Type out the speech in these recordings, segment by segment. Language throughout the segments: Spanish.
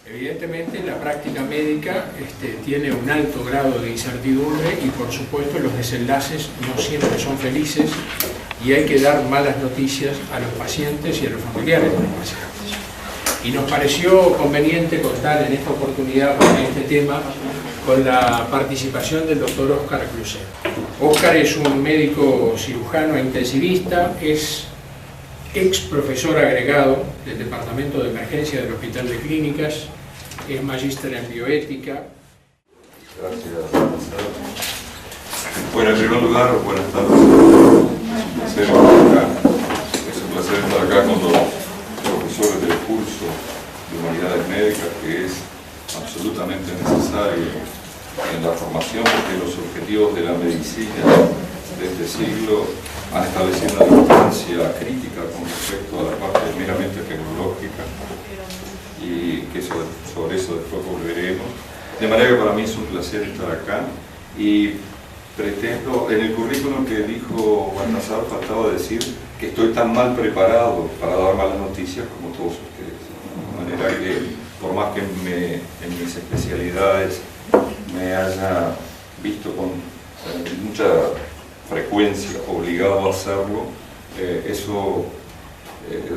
Evidentemente la práctica médica tiene un alto grado de incertidumbre y por supuesto los desenlaces no siempre son felices y hay que dar malas noticias a los pacientes y a los familiares de los pacientes. Y nos pareció conveniente contar en esta oportunidad con este tema con la participación del doctor Óscar Clusero. Óscar es un médico cirujano e intensivista, es ex profesor agregado del Departamento de Emergencia del Hospital de Clínicas, es magíster en bioética. Gracias. Bueno, en primer lugar, buenas tardes. Es un placer estar acá con los profesores del curso de Humanidades Médicas, que es absolutamente necesario en la formación, porque los objetivos de la medicina de este siglo han establecido una distancia crítica con respecto a la parte meramente tecnológica, y que sobre eso después volveremos. De manera que para mí es un placer estar acá, y pretendo, en el currículum que dijo Baltasar faltaba decir que estoy tan mal preparado para dar malas noticias como todos ustedes. De manera que, por más que en mis especialidades me haya visto con mucha frecuencia obligado a hacerlo,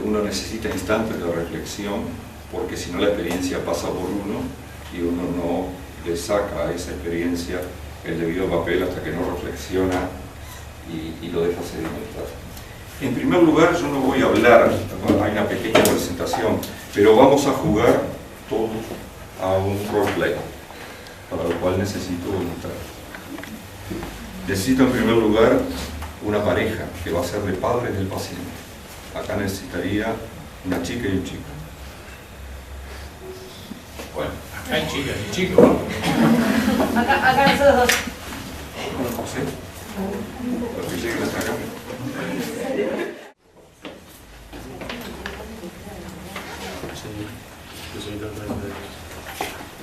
uno necesita instantes de reflexión, porque si no la experiencia pasa por uno y uno no le saca a esa experiencia el debido papel hasta que no reflexiona y lo deja sedimentar. En primer lugar, yo no voy a hablar, hay una pequeña presentación, pero vamos a jugar todos a un roleplay, para lo cual necesito voluntad. Necesito en primer lugar una pareja que va a ser de padres del paciente. Acá necesitaría una chica y un chico. Bueno, acá hay chicas y chicos, ¿no? Acá nosotros dos. ¿Sí? Los que lleguen hasta acá.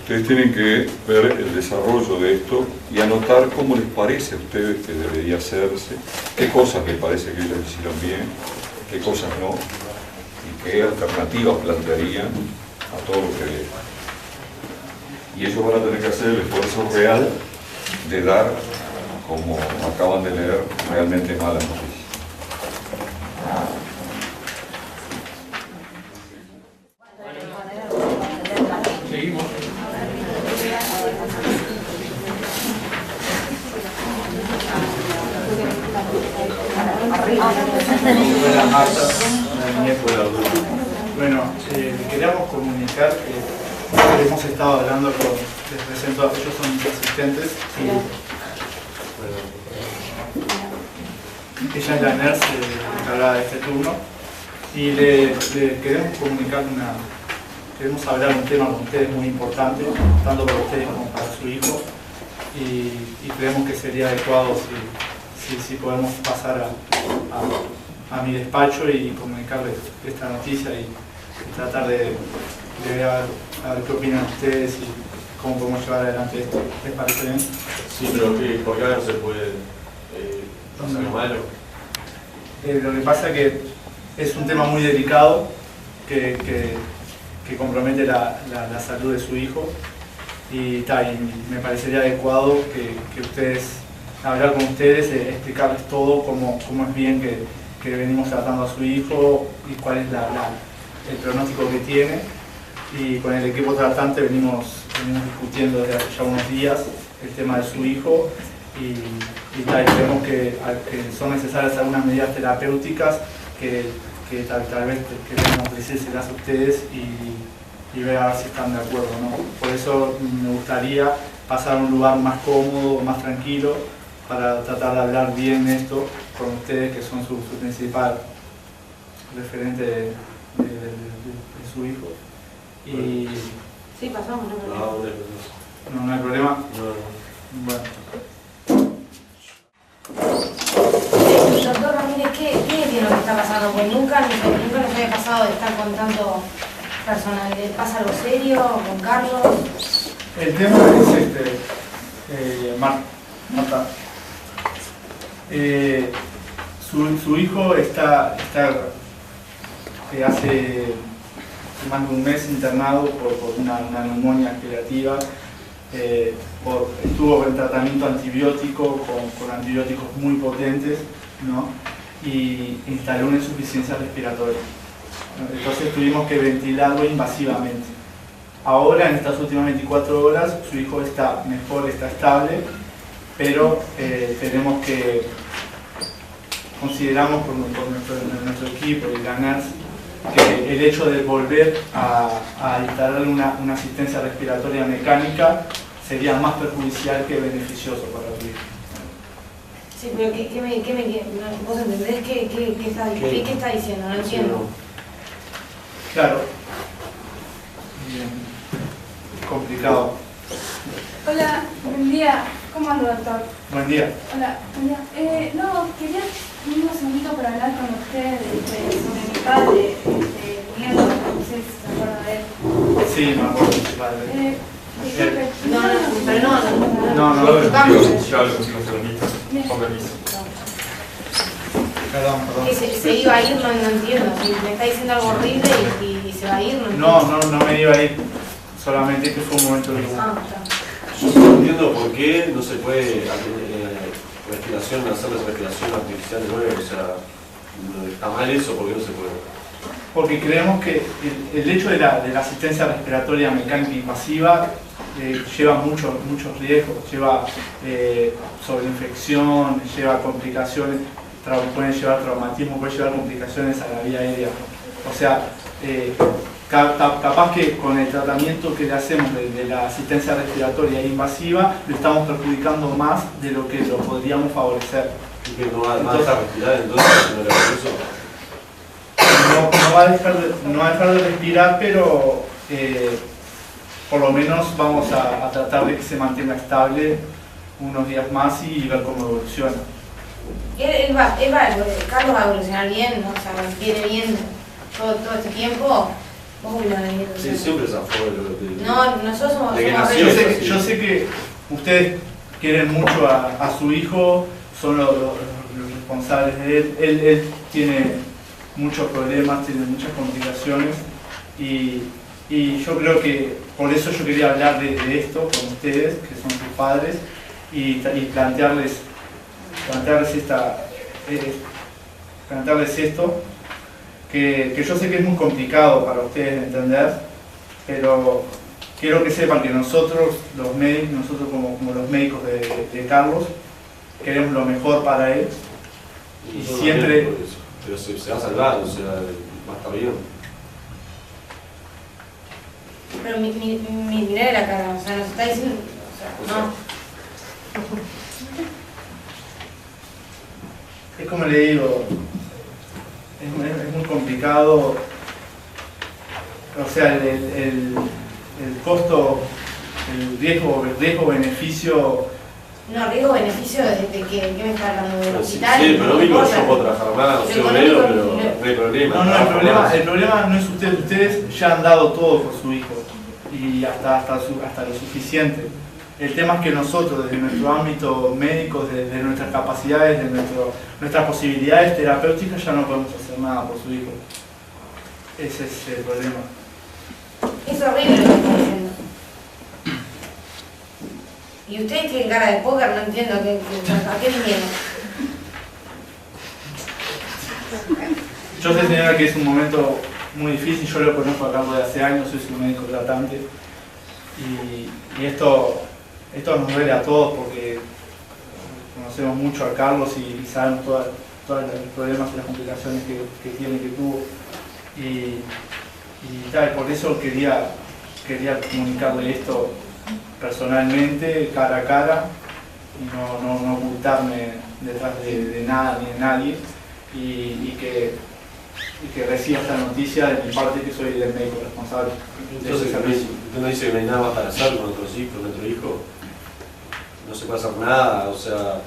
Ustedes tienen que ver el desarrollo de esto y anotar cómo les parece a ustedes que debería hacerse, qué cosas les parece que ellos hicieron bien, qué cosas no, y qué alternativas plantearían a todo lo que ven. Y ellos van a tener que hacer el esfuerzo real de dar, como acaban de leer, realmente malas noticias. Seguimos. Buenas, Marta. Bueno, queríamos comunicar que hemos estado hablando les presento, ellos son mis asistentes y ella es la nurse encargada de este turno, y le queremos comunicar queremos hablar un tema con ustedes muy importante, tanto para ustedes como para su hijo, y creemos que sería adecuado si podemos pasar a mi despacho y comunicarles esta noticia y tratar de ver a ver qué opinan ustedes y cómo podemos llevar adelante esto. ¿Les parece bien? Sí, pero ¿por qué no se puede pasar malo? Lo que pasa es que es un tema muy delicado que compromete la salud de su hijo, y me parecería adecuado que ustedes, hablar con ustedes, explicarles todo, cómo es bien que venimos tratando a su hijo y cuál es el pronóstico que tiene, y con el equipo tratante venimos discutiendo desde hace ya unos días el tema de su hijo, y creemos que son necesarias algunas medidas terapéuticas que tal vez queremos ofrecérselas a ustedes y ver a ver si están de acuerdo, ¿no? Por eso me gustaría pasar a un lugar más cómodo, más tranquilo, para tratar de hablar bien esto con ustedes, que son su principal referente de su hijo. Y Sí, pasamos, no hay problema. no hay problema. No. Bueno. Doctor Ramírez, ¿qué es lo que está pasando? Porque nunca nos había pasado de estar con tanto personal. ¿Le pasa algo serio con Carlos? El tema es Marta. Su hijo está hace más de un mes internado por una neumonía aspirativa. Estuvo en tratamiento antibiótico con antibióticos muy potentes, ¿no? Y instaló una insuficiencia respiratoria. Entonces tuvimos que ventilarlo invasivamente. Ahora, en estas últimas 24 horas, su hijo está mejor, está estable, pero tenemos que, consideramos por nuestro equipo y la NERS, que el hecho de volver a instalar una asistencia respiratoria mecánica sería más perjudicial que beneficioso para tu hijo. Sí, pero ¿vos entendés qué está diciendo? No entiendo. Claro. Bien. Complicado. Hola, buen día. ¿Cómo anda, doctor? Buen día. Hola, buen día. Quería unos segunditos para hablar con usted sobre mi padre, Nieto, no sé si se acuerda de él. Sí, me acuerdo de mi padre. Disculpe. No. Disculpame. Ya lo consigo un segundito. Con permiso. Perdón. Que se iba a ir, no entiendo. Si me está diciendo algo horrible y se va a ir, no entiendo. No me iba a ir. Solamente que fue un momento de... Ah, ya. Yo no entiendo por qué no se puede hacer respiración artificial de nuevo, o sea, está mal eso, ¿por qué no se puede? Porque creemos que el hecho de la asistencia respiratoria mecánica invasiva lleva muchos riesgos, lleva sobreinfección, lleva complicaciones, puede llevar traumatismo, puede llevar complicaciones a la vía aérea. O sea, capaz que con el tratamiento que le hacemos de la asistencia respiratoria invasiva lo estamos perjudicando más de lo que lo podríamos favorecer. ¿Y que no va a dejar respirar entonces? No va a dejar de respirar, pero por lo menos vamos a tratar de que se mantenga estable unos días más y ver cómo evoluciona. Carlos va a evolucionar bien, ¿no? O sea, viene bien todo este tiempo. Sí, siempre se fue de No, nosotros somos Yo sé que ustedes quieren mucho a su hijo, son los responsables de él. Él tiene muchos problemas, tiene muchas complicaciones y yo creo que por eso yo quería hablar de esto con ustedes, que son sus padres, y plantearles esto, que yo sé que es muy complicado para ustedes de entender, pero quiero que sepan que nosotros, los médicos, nosotros como los médicos de Carlos, queremos lo mejor para él y siempre... Pero se va a salvar, o sea, va a estar bien. Pero miré la cara, o sea, nos está diciendo... O sea, no. Es como le digo, es muy complicado, o sea, el costo, el riesgo-beneficio... No, riesgo-beneficio de que me está hablando del hospital. Sí, pero yo puedo trabajar más, no soy obrero, pero no hay problema. No, el problema no es ustedes ya han dado todo por su hijo y hasta lo suficiente. El tema es que nosotros, desde nuestro ámbito médico, desde nuestras capacidades, de nuestras posibilidades terapéuticas, ya no podemos hacer nada por su hijo. Ese es el problema. Es horrible lo que está diciendo. Y ustedes tienen cara de póker, no entiendo a qué vinieron. Yo sé, señora, que es un momento muy difícil. Yo lo conozco a Carlos de hace años, soy su médico tratante. Y esto nos duele a todos porque conocemos mucho a Carlos y sabemos todos los problemas y las complicaciones que tiene, que tuvo. Y por eso quería comunicarle esto personalmente, cara a cara, y no ocultarme detrás de nada ni de nadie, y que reciba esta noticia de mi parte, que soy el médico responsable de ese servicio. Usted no dice que no hay nada más para hacer con nuestro hijo. No se puede hacer nada, o sea,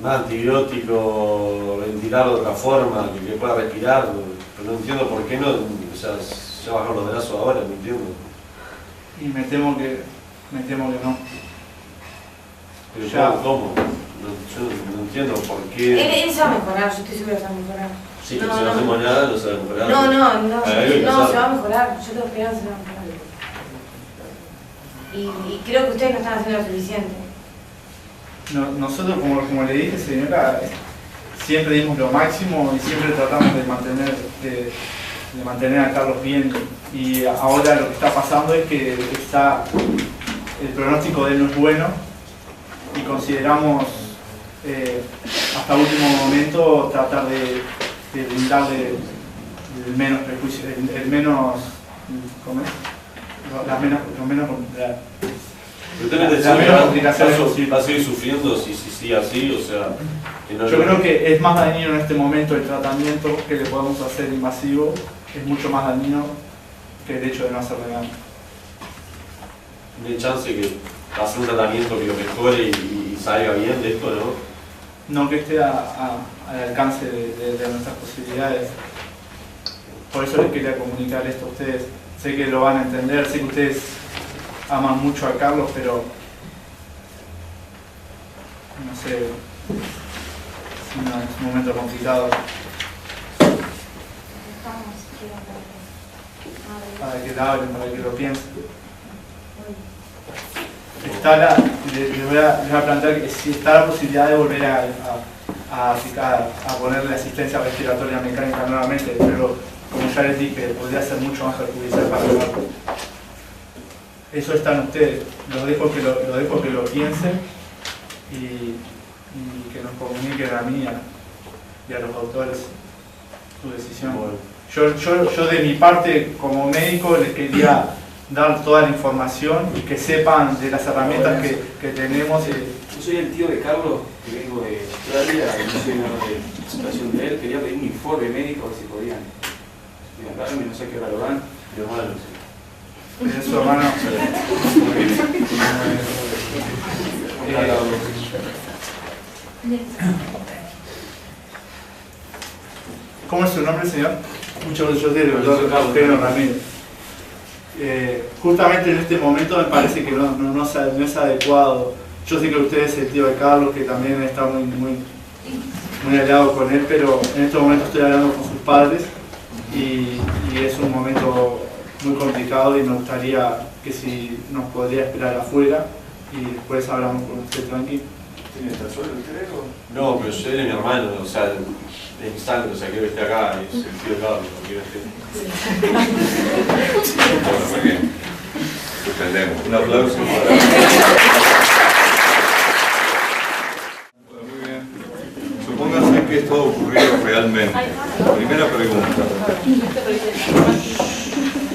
más antibiótico, ventilarlo de otra forma, que pueda respirar, pero no entiendo por qué no, o sea, ya bajar los brazos ahora, no entiendo. Y me temo que no. Pero ya. ¿cómo? Yo no entiendo por qué. Él se va a mejorar, yo estoy seguro que se va a mejorar. Sí, pero si no hacemos nada no se va a mejorar. No, Hay que se hacer. va a mejorar. Yo tengo esperanza que se va a mejorar. Y creo que ustedes no están haciendo lo suficiente. Nosotros, como le dije, señora, siempre dimos lo máximo y siempre tratamos de mantener a Carlos bien. Y ahora lo que está pasando es que el pronóstico de él no es bueno y consideramos hasta último momento tratar de brindarle el menos prejuicio, el menos, ¿cómo es? Lo menos ¿Usted me las decía menos complicaciones que posibles. va a seguir sufriendo si sigue así? O sea, que no, Yo creo que es más dañino en este momento el tratamiento que le podemos hacer invasivo, es mucho más dañino que el hecho de no hacerle nada. no hay chance que hacer un tratamiento que lo mejore y salga bien de esto, ¿no? No que esté al alcance de nuestras posibilidades. Por eso les quería comunicar esto a ustedes. Sé que lo van a entender, sé que ustedes aman mucho a Carlos, pero no sé, es un momento complicado para que la hablen, para que lo piensen. Les voy a plantear que si está la posibilidad de volver a ponerle asistencia respiratoria mecánica nuevamente, pero como ya les dije, podría ser mucho más perjudicial para el cuerpo. Eso está en ustedes. Lo dejo que lo piensen y que nos comuniquen a mí y a los autores su decisión. Bueno. Yo de mi parte, como médico, les quería dar toda la información y que sepan de las herramientas que tenemos. Yo soy el tío de Carlos, que vengo de Australia, no sé nada de la situación de él. Quería pedir un informe médico, a ver si podían darme, no sé qué hora lo dan. Mi hermano, sí. Es su hermano. ¿Cómo es su nombre, señor? Mucho gusto, yo soy el doctor Eugenio Ramírez. Justamente en este momento me parece que no es adecuado. Yo sé que usted es el tío de Carlos, que también está muy aliado con él, pero en este momento estoy hablando con sus padres y es un momento muy complicado y me gustaría que si nos podría esperar afuera y después hablamos con usted tranquilo. ¿Tiene estar solo usted o? No, pero yo era mi hermano, o sea, de mi sangre, o sea, quiero que esté acá, es el tío de Carlos, no quiero que esté. Bueno, muy bien. Entendemos. Un aplauso para... Bueno, muy bien. Supóngase que esto ha ocurrido realmente. Primera pregunta.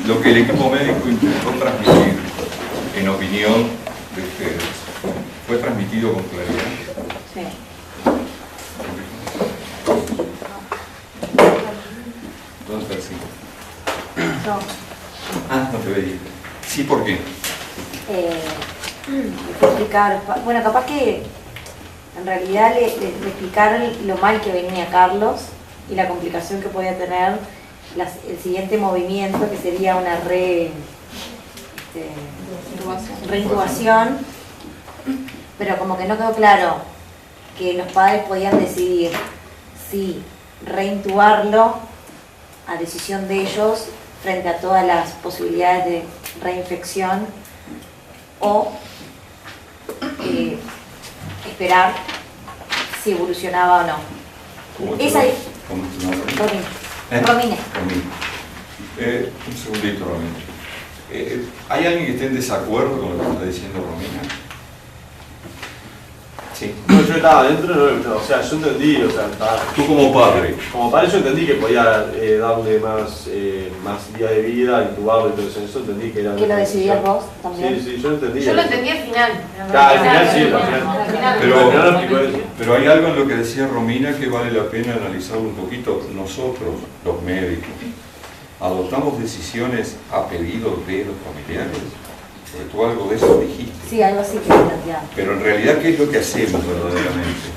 Lo que el equipo médico intentó transmitir, en opinión de ustedes, ¿fue transmitido con claridad? Sí. ¿Dónde está el sí? No. Ah, no te veía. ¿Sí por qué? Explicar, bueno, capaz que en realidad le explicar lo mal que venía Carlos y la complicación que podía tener el siguiente movimiento, que sería una reintubación, pero como que no quedó claro que los padres podían decidir si reintubarlo a decisión de ellos frente a todas las posibilidades de reinfección o esperar si evolucionaba o no. ¿Cómo Esa es ¿Cómo es tu nombre? Romina. Romina. Un segundito, Romina. ¿Hay alguien que esté en desacuerdo con lo que está diciendo Romina? Sí. No, yo estaba adentro, no, o sea, yo entendí, o sea, Tú como padre. como padre yo entendí que podía darle más días de vida, intubarlo y todo eso, eso entendí que era... ¿Que lo decidías vos también? Sí, yo entendí. Yo lo entendí al final. Claro, al final sí, al final. Pero hay algo en lo que decía Romina que vale la pena analizarlo un poquito. Nosotros, los médicos, adoptamos decisiones a pedido de los familiares. Porque tú algo de eso dijiste. Sí, algo así que planteaba. Pero en realidad, ¿qué es lo que hacemos verdaderamente?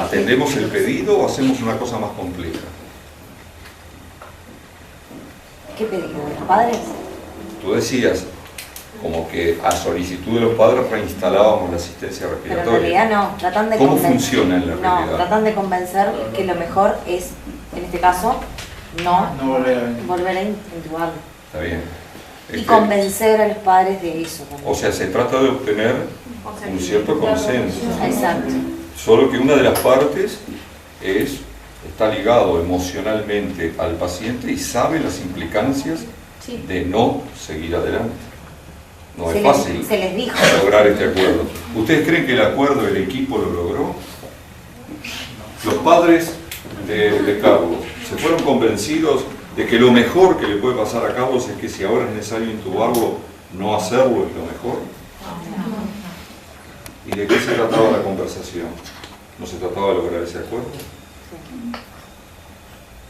¿Atendemos el pedido o hacemos una cosa más compleja? ¿Qué pedido? ¿De los padres? Tú decías, como que a solicitud de los padres reinstalábamos la asistencia Pero en respiratoria. realidad no, tratan de ¿Cómo convencer. funciona en la No, realidad? tratan de convencer que lo mejor es, en este caso, no volver volver a intubarlo. Está bien. Y convencer a los padres de eso también. O sea, se trata de obtener un cierto consenso. Exacto. Solo que una de las partes está ligado emocionalmente al paciente y sabe las implicancias de no seguir adelante. No es fácil se les dijo. lograr este acuerdo. ¿Ustedes creen que el acuerdo del equipo lo logró? Los padres de Carlos se fueron convencidos de que lo mejor que le puede pasar a Carlos es que si ahora es necesario intubarlo, no hacerlo es lo mejor. ¿Y de qué se trataba la conversación? ¿No se trataba de lograr ese acuerdo?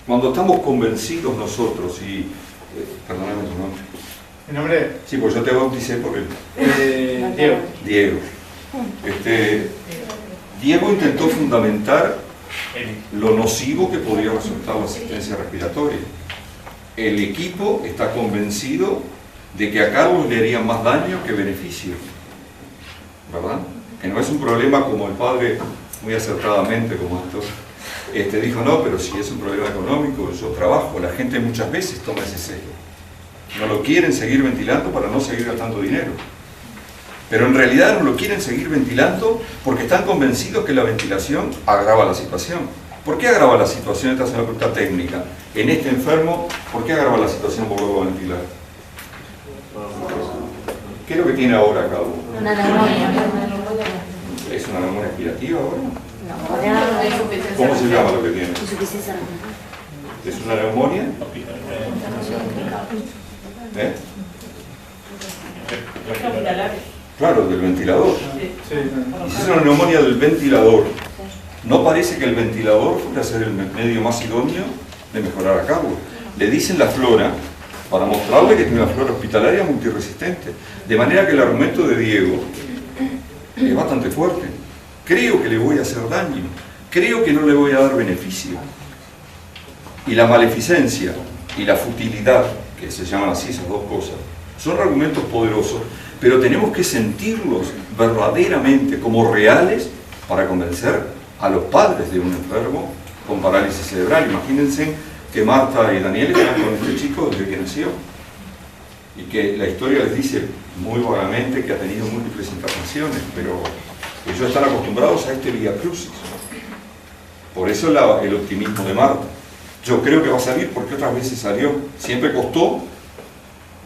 Cuando estamos convencidos nosotros y... perdóname tu nombre. ¿Mi nombre? Sí, pues yo te bauticé por él. Diego. Diego. Diego intentó fundamentar lo nocivo que podría resultar la asistencia respiratoria. El equipo está convencido de que a Carlos le haría más daño que beneficio, ¿verdad? Que no es un problema como el padre, muy acertadamente como esto, dijo, no, pero si es un problema económico, yo trabajo, la gente muchas veces toma ese sello. No lo quieren seguir ventilando para no seguir gastando dinero. Pero en realidad no lo quieren seguir ventilando porque están convencidos que la ventilación agrava la situación. ¿Por qué agrava la situación? Esta es una pregunta técnica. En este enfermo, ¿por qué agrava la situación por luego ventilar? ¿Qué es lo que tiene ahora a cabo? Una neumonía. ¿Es una neumonía aspirativa ahora? No, ¿Cómo se llama lo que tiene? insuficiencia renal. ¿Es una neumonía? ¿Eh? Claro, del ventilador. Y si es una neumonía del ventilador, ¿no parece que el ventilador fuera a ser el medio más idóneo de mejorar a Carlos? Le dicen la flora para mostrarle que tiene una flora hospitalaria multiresistente. De manera que el argumento de Diego es bastante fuerte. Creo que le voy a hacer daño. Creo que no le voy a dar beneficio. Y la maleficencia y la futilidad, que se llaman así esas dos cosas, son argumentos poderosos, pero tenemos que sentirlos verdaderamente como reales para convencer a los padres de un enfermo con parálisis cerebral. Imagínense que Marta y Daniel están con este chico desde que nació y que la historia les dice muy vagamente que ha tenido múltiples internaciones, pero ellos están acostumbrados a este vía crucis. Por eso el optimismo de Marta. Yo creo que va a salir porque otras veces salió, siempre costó,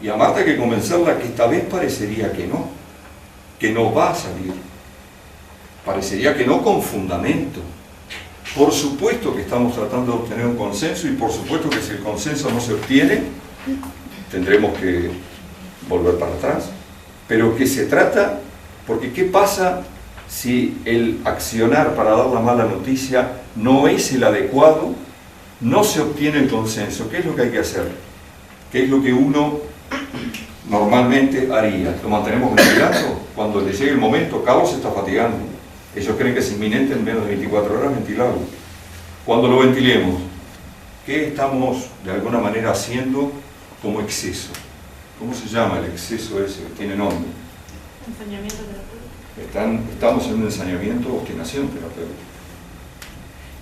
y a Marta hay que convencerla que esta vez parecería que no va a salir. Parecería que no con fundamento. Por supuesto que estamos tratando de obtener un consenso y por supuesto que si el consenso no se obtiene, tendremos que volver para atrás. Pero que se trata, porque ¿qué pasa si el accionar para dar la mala noticia no es el adecuado? No se obtiene el consenso. ¿Qué es lo que hay que hacer? ¿Qué es lo que uno normalmente haría? ¿Lo mantenemos ventilando? Cuando le llegue el momento, Carlos se está fatigando. Ellos creen que es inminente en menos de 24 horas ventilarlo. Cuando lo ventilemos, ¿qué estamos de alguna manera haciendo como exceso? ¿Cómo se llama el exceso ese? Tiene nombre. Ensañamiento terapéutico. Estamos en un ensañamiento o obstinación terapéutica.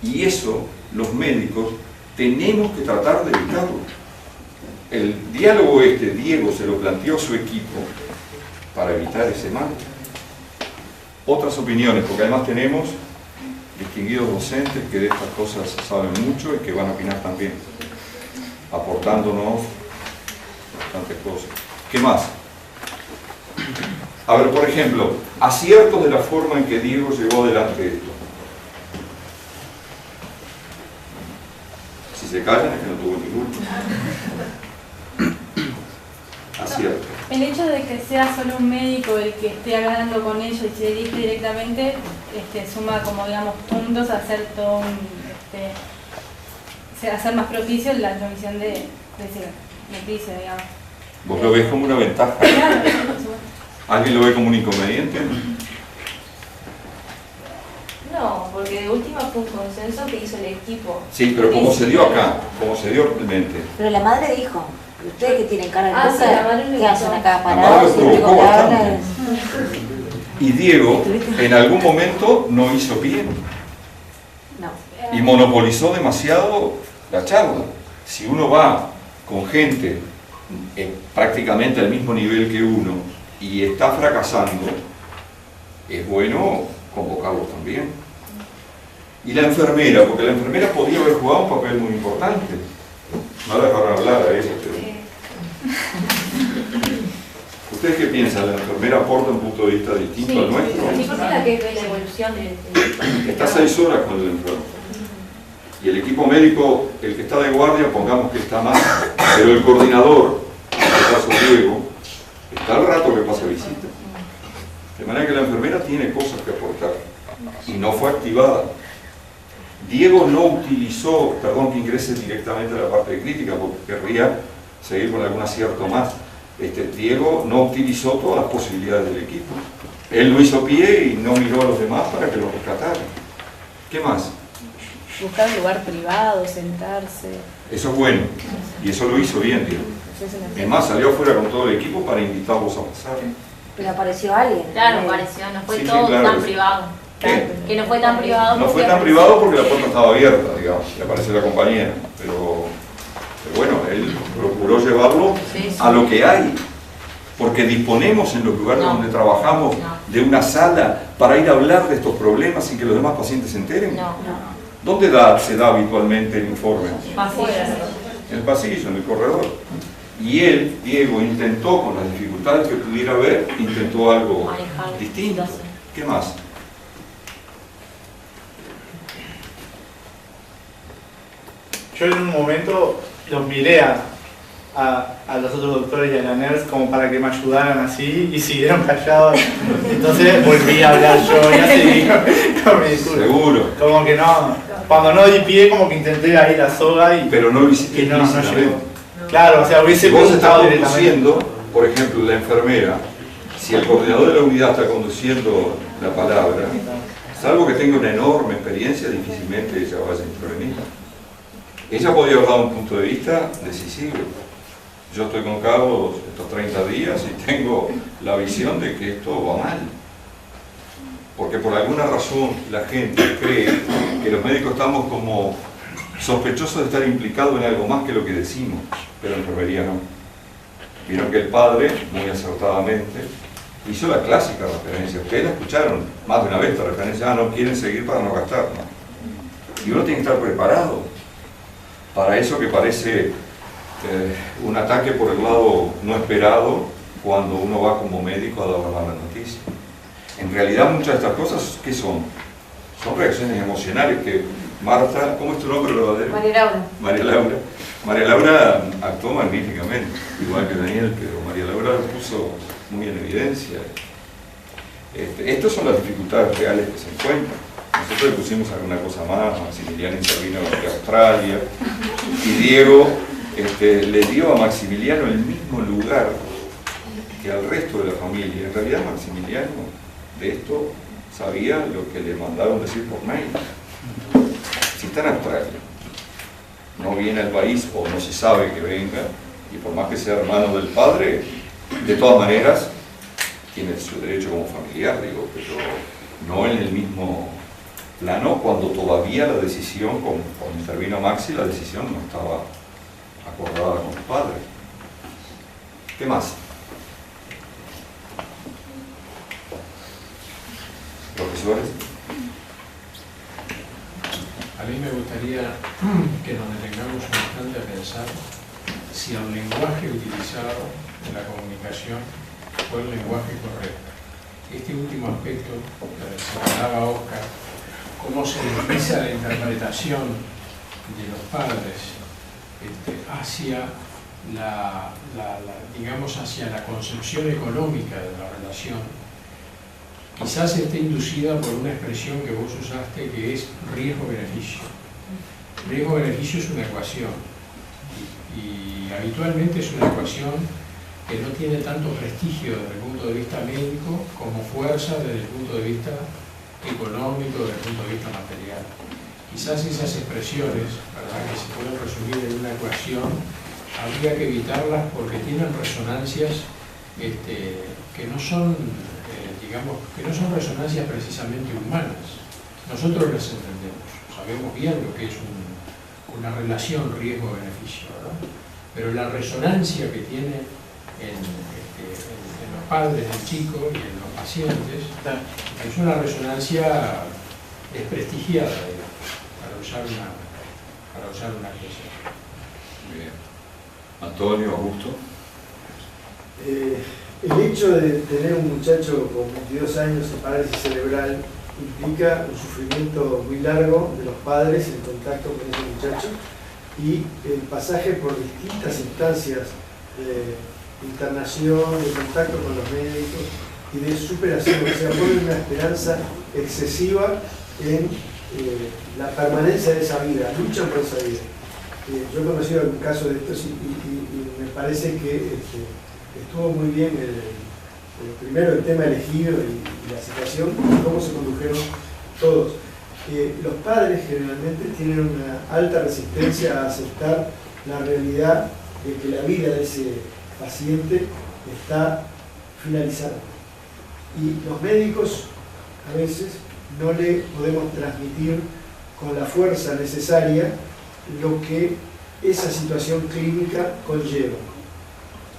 Y eso, los médicos, tenemos que tratar de evitarlo. El diálogo Diego se lo planteó a su equipo para evitar ese mal. Otras opiniones, porque además tenemos distinguidos docentes que de estas cosas saben mucho y que van a opinar también, aportándonos bastantes cosas. ¿Qué más? A ver, por ejemplo, aciertos de la forma en que Diego llevó adelante esto. Si se callan es que no tuvo ninguno. Acierto. El hecho de que sea solo un médico el que esté hablando con ellos y se dirige directamente, suma como digamos puntos a hacer todo hacer más propicio la transmisión de noticia, digamos. ¿Vos lo ves como una ventaja? Claro, ¿Alguien lo ve como un inconveniente? No, porque de última fue un consenso que hizo el equipo. Sí, pero como se dio acá, como se dio realmente. Pero la madre dijo, ustedes que tienen cara de Ah, boca, sí, la madre lo ¿qué hacen hizo. acá La madre parados? lo Y el único provocó que habla bastante. es... Y Diego en algún momento no hizo bien No. y monopolizó demasiado la charla. Si uno va con gente prácticamente al mismo nivel que uno y está fracasando, es bueno convocarlos también. Y la enfermera, porque la enfermera podía haber jugado un papel muy importante. No la dejaron hablar a ella. ¿Ustedes qué piensan? ¿La enfermera aporta un punto de vista distinto al nuestro? Sí, porque la que ve la evolución de... Está 6 horas con el enfermo. Y el equipo médico, el que está de guardia, pongamos que está más, pero el coordinador, en este caso Diego, está al rato que pasa visita. De manera que la enfermera tiene cosas que aportar. Y no fue activada. Diego no utilizó, perdón que ingrese directamente a la parte de crítica, porque querría seguir con algún acierto más. Diego no utilizó todas las posibilidades del equipo. Él no hizo pie y no miró a los demás para que lo rescataran. ¿Qué más? Buscar un lugar privado, sentarse. Eso es bueno. Y eso lo hizo bien, Diego. Es más, salió afuera con todo el equipo para invitarlos a pasar. Pero apareció alguien. Claro, apareció, no fue Sí, todo claro. tan privado. ¿Qué? Que no fue tan privado. No fue porque tan privado porque la puerta estaba abierta, digamos, y apareció la compañera. Pero bueno, él procuró llevarlo a lo que hay. Porque disponemos en los lugares donde trabajamos de una sala para ir a hablar de estos problemas sin que los demás pacientes se enteren. ¿Dónde se da habitualmente el informe? Afuera. En el pasillo, en el corredor. Y él, Diego, intentó, con las dificultades que pudiera haber, intentó algo distinto. ¿Qué más? Yo en un momento los miré a los otros doctores y a la nurse como para que me ayudaran así y siguieron callados. Entonces volví a hablar yo y así con mi discurso. Seguro. Como que no, cuando no di pie como que intenté ahí la soga y... Pero no lo hiciste y no explícitamente. llegó. Claro, o sea, hubiese Si vos estás preguntado conduciendo, por ejemplo, la enfermera, si el coordinador de la unidad está conduciendo la palabra, salvo que tenga una enorme experiencia, difícilmente ella vaya a intervenir. Ella podría haber dado un punto de vista decisivo. Yo estoy con Carlos estos 30 días y tengo la visión de que esto va mal. Porque por alguna razón la gente cree que los médicos estamos como sospechosos de estar implicados en algo más que lo que decimos, pero en enfermería no. Vieron que el padre, muy acertadamente, hizo la clásica referencia. Ustedes la escucharon más de una vez, la referencia, no quieren seguir para no gastar, ¿no? Y uno tiene que estar preparado para eso que parece un ataque por el lado no esperado cuando uno va como médico a dar la mala noticia. En realidad muchas de estas cosas, ¿qué son? Son reacciones emocionales que Marta, ¿cómo es tu nombre verdadero? María Laura. María Laura. María Laura actuó magníficamente, igual que Daniel, pero María Laura lo puso muy en evidencia. Estas son las dificultades reales que se encuentran. Nosotros le pusimos alguna cosa más, Maximiliano intervino de Australia, y Diego le dio a Maximiliano el mismo lugar que al resto de la familia. En realidad Maximiliano de esto sabía lo que le mandaron decir por mail. Si está en Australia, no viene al país o no se sabe que venga, y por más que sea hermano del padre, de todas maneras tiene su derecho como familiar, digo, pero no en el mismo plano cuando todavía la decisión, cuando intervino Maxi, la decisión no estaba acordada con el padre. ¿Qué más? ¿Profesores? A mí me gustaría que nos detengamos un instante a pensar si el lenguaje utilizado en la comunicación fue el lenguaje correcto. Este último aspecto que señalaba Oscar, cómo se empieza la interpretación de los padres hacia digamos, hacia la concepción económica de la relación, quizás esté inducida por una expresión que vos usaste que es riesgo-beneficio. Riesgo-beneficio es una ecuación y habitualmente es una ecuación que no tiene tanto prestigio desde el punto de vista médico como fuerza desde el punto de vista económico, desde el punto de vista material. Quizás esas expresiones, ¿verdad?, que se pueden resumir en una ecuación, habría que evitarlas porque tienen resonancias que no son, digamos, que no son resonancias precisamente humanas. Nosotros las entendemos, sabemos bien lo que es una relación riesgo-beneficio, ¿no? Pero la resonancia que tiene en los padres del chico y en los pacientes es una resonancia desprestigiada, digamos, para usar una expresión. Bien. Antonio, Augusto. El hecho de tener un muchacho con 22 años de parálisis cerebral implica un sufrimiento muy largo de los padres en contacto con ese muchacho y el pasaje por distintas instancias de internación, de contacto con los médicos y de superación. O sea, pone una esperanza excesiva en la permanencia de esa vida, luchan por esa vida. Yo he conocido algún caso de estos y me parece que estuvo muy bien primero el tema elegido y la situación y cómo se condujeron todos. Los padres generalmente tienen una alta resistencia a aceptar la realidad de que la vida de ese paciente está finalizada. Y los médicos a veces no le podemos transmitir con la fuerza necesaria lo que esa situación clínica conlleva.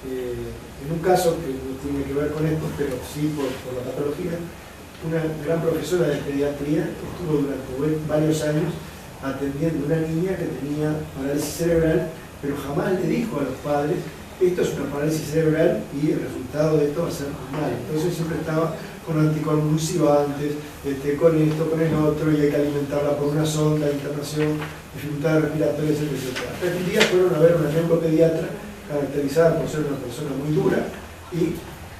En un caso que no tiene que ver con esto, pero sí por la patología, una gran profesora de pediatría estuvo durante varios años atendiendo a una niña que tenía parálisis cerebral, pero jamás le dijo a los padres: esto es una parálisis cerebral y el resultado de esto va a ser mal. Entonces siempre estaba con anticonvulsivantes, con esto, con el otro, y hay que alimentarla por una sonda, internación, dificultades respiratorias, etc. Hasta que un día fueron a ver una neuropediatra caracterizada por ser una persona muy dura, y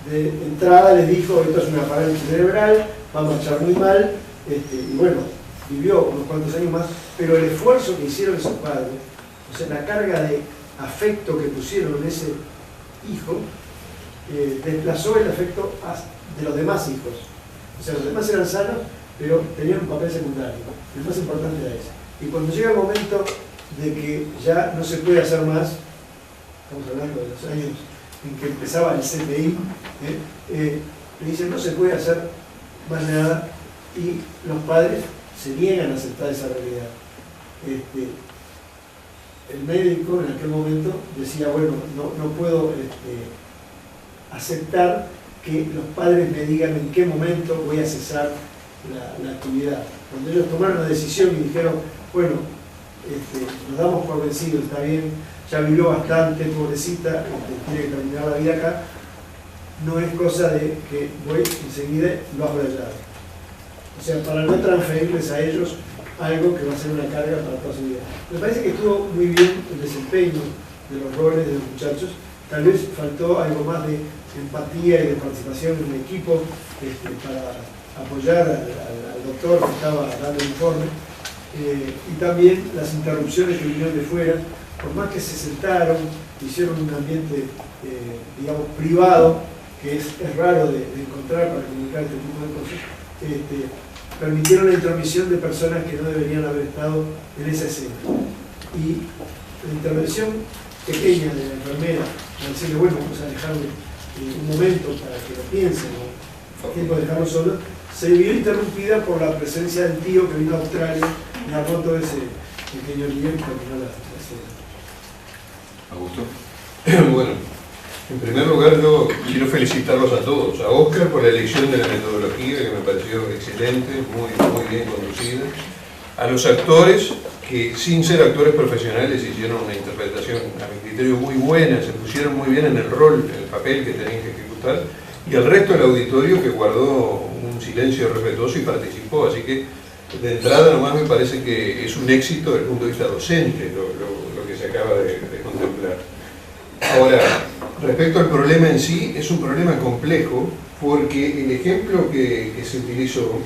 de entrada les dijo: esto es una parálisis cerebral, va a marchar muy mal, y bueno, vivió unos cuantos años más, pero el esfuerzo que hicieron esos padres, o sea, la carga de afecto que pusieron en ese hijo, desplazó el afecto de los demás hijos. O sea, los demás eran sanos, pero tenían un papel secundario. El más importante era ese. Y cuando llega el momento de que ya no se puede hacer más, estamos hablando de los años en que empezaba el CTI, le dicen: no se puede hacer más nada, y los padres se niegan a aceptar esa realidad. El médico en aquel momento decía: bueno, no puedo aceptar que los padres me digan en qué momento voy a cesar la actividad. Cuando ellos tomaron la decisión y dijeron: bueno, nos damos por vencidos, está bien, ya vivió bastante, pobrecita, tiene que terminar la vida acá, no es cosa de que voy enseguida y lo hago de lado. O sea, para no transferirles a ellos algo que va a ser una carga para toda su vida. Me parece que estuvo muy bien el desempeño de los roles de los muchachos. Tal vez faltó algo más de empatía y de participación en un equipo para apoyar al doctor que estaba dando el informe, y también las interrupciones que vinieron de fuera, por más que se sentaron, hicieron un ambiente, digamos, privado, que es raro de encontrar para comunicar este tipo de cosas, permitieron la intromisión de personas que no deberían haber estado en esa escena. Y la intervención pequeña de la enfermera, para decirle: bueno, vamos a dejarle un momento para que lo piensen, o tiempo de dejarlo solo, se vio interrumpida por la presencia del tío que vino a Australia y armó todo ese pequeño lío y terminó la escena. Augusto. Bueno, en primer lugar yo quiero felicitarlos a todos, a Óscar por la elección de la metodología, que me pareció excelente, muy bien conducida, a los actores que, sin ser actores profesionales, hicieron una interpretación a mi criterio muy buena, se pusieron muy bien en el rol, en el papel que tenían que ejecutar, y al resto del auditorio, que guardó un silencio respetuoso y participó. Así que de entrada nomás me parece que es un éxito desde el punto de vista docente lo que se acaba de contemplar. Ahora, respecto al problema en sí, es un problema complejo, porque el ejemplo que se utilizó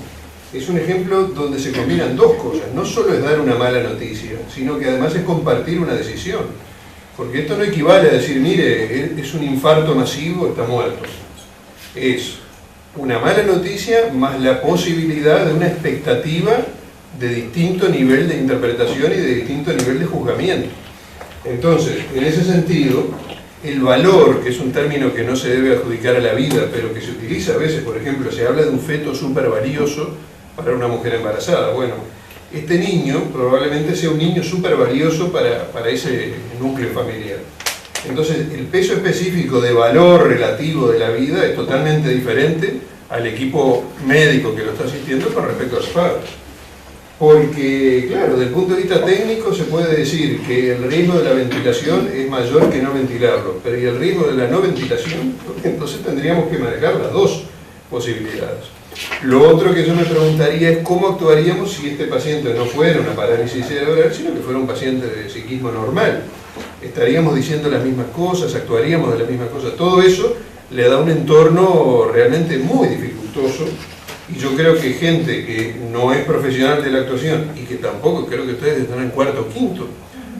es un ejemplo donde se combinan dos cosas. No solo es dar una mala noticia, sino que además es compartir una decisión. Porque esto no equivale a decir: mire, es un infarto masivo, está muerto. Es una mala noticia más la posibilidad de una expectativa de distinto nivel de interpretación y de distinto nivel de juzgamiento. Entonces, en ese sentido, el valor, que es un término que no se debe adjudicar a la vida, pero que se utiliza a veces, por ejemplo, se habla de un feto súper valioso para una mujer embarazada. Bueno, este niño probablemente sea un niño súper valioso para ese núcleo familiar. Entonces, el peso específico de valor relativo de la vida es totalmente diferente al equipo médico que lo está asistiendo con respecto a los padres. Porque, claro, desde el punto de vista técnico se puede decir que el riesgo de la ventilación es mayor que no ventilarlo, pero ¿y el riesgo de la no ventilación? Porque entonces tendríamos que manejar las dos posibilidades. Lo otro que yo me preguntaría es cómo actuaríamos si este paciente no fuera una parálisis cerebral, sino que fuera un paciente de psiquismo normal. Estaríamos diciendo las mismas cosas, actuaríamos de las mismas cosas. Todo eso le da un entorno realmente muy dificultoso, y yo creo que gente que no es profesional de la actuación y que tampoco, creo que ustedes están en cuarto o quinto,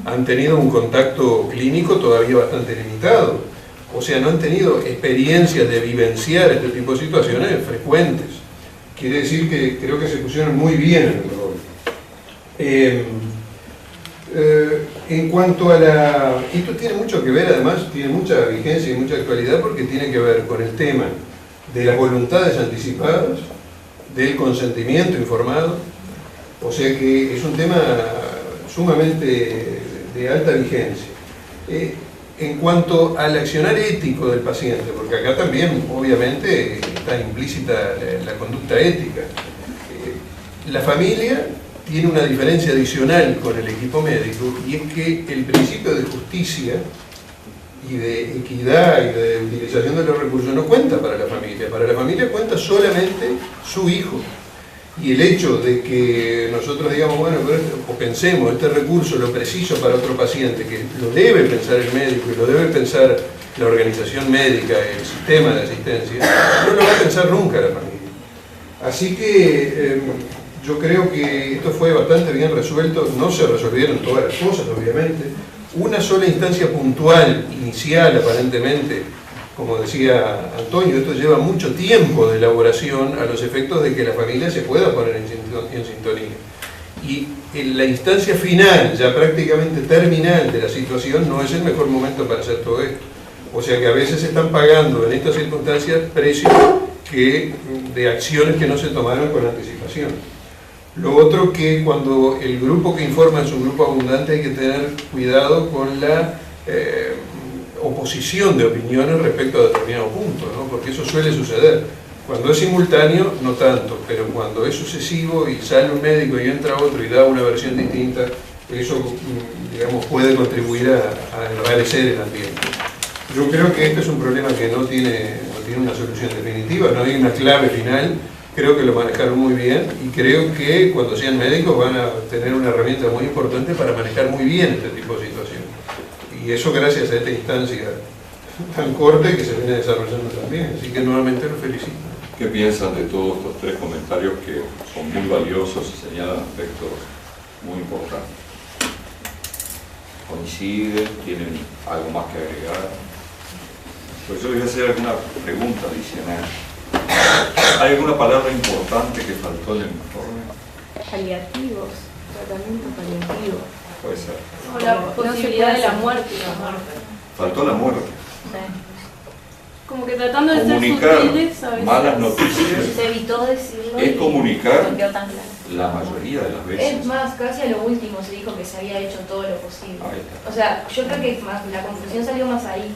han tenido un contacto clínico todavía bastante limitado. O sea, no han tenido experiencias de vivenciar este tipo de situaciones frecuentes. Quiere decir que creo que se pusieron muy bien en el rol. En cuanto a la... Esto tiene mucho que ver, además, tiene mucha vigencia y mucha actualidad porque tiene que ver con el tema de las voluntades anticipadas, del consentimiento informado, o sea que es un tema sumamente de alta vigencia. En cuanto al accionar ético del paciente, porque acá también obviamente está implícita la conducta ética, la familia tiene una diferencia adicional con el equipo médico, y es que el principio de justicia y de equidad y de utilización de los recursos no cuenta para la familia cuenta solamente su hijo. Y el hecho de que nosotros digamos, bueno, o pensemos, este recurso lo preciso para otro paciente, que lo debe pensar el médico y lo debe pensar la organización médica, el sistema de asistencia, no lo va a pensar nunca la familia. Así que yo creo que esto fue bastante bien resuelto, no se resolvieron todas las cosas, obviamente. Una sola instancia puntual, inicial aparentemente, como decía Antonio, esto lleva mucho tiempo de elaboración a los efectos de que la familia se pueda poner en sintonía. Y en la instancia final, ya prácticamente terminal de la situación, no es el mejor momento para hacer todo esto. O sea que a veces se están pagando en estas circunstancias precios de acciones que no se tomaron con anticipación. Lo otro, que cuando el grupo que informa es un grupo abundante, hay que tener cuidado con la oposición de opiniones respecto a determinado punto, ¿no? Porque eso suele suceder. Cuando es simultáneo, no tanto, pero cuando es sucesivo y sale un médico y entra otro y da una versión distinta, eso, digamos, puede contribuir a enrarecer el ambiente. Yo creo que este es un problema que no tiene una solución definitiva, no hay una clave final. Creo que lo manejaron muy bien y creo que cuando sean médicos van a tener una herramienta muy importante para manejar muy bien este tipo de situaciones. Y eso gracias a esta instancia tan corta que se viene desarrollando también. Así que nuevamente los felicito. ¿Qué piensan de todos estos tres comentarios que son muy valiosos y señalan aspectos muy importantes? ¿Coinciden? ¿Tienen algo más que agregar? Pues yo les voy a hacer alguna pregunta adicional. ¿Hay alguna palabra importante que faltó en el informe? Paliativos, tratamiento paliativo. Puede ser. O la posibilidad de la muerte. Faltó la muerte. Sí. Como que tratando de ser Comunicar sutiles a veces. malas noticias Se evitó decirlo. es comunicar no quedó tan claro. la mayoría de las veces. Es más, casi a lo último se dijo que se había hecho todo lo posible. Ahí está. O sea, yo creo que más, la confusión salió más ahí,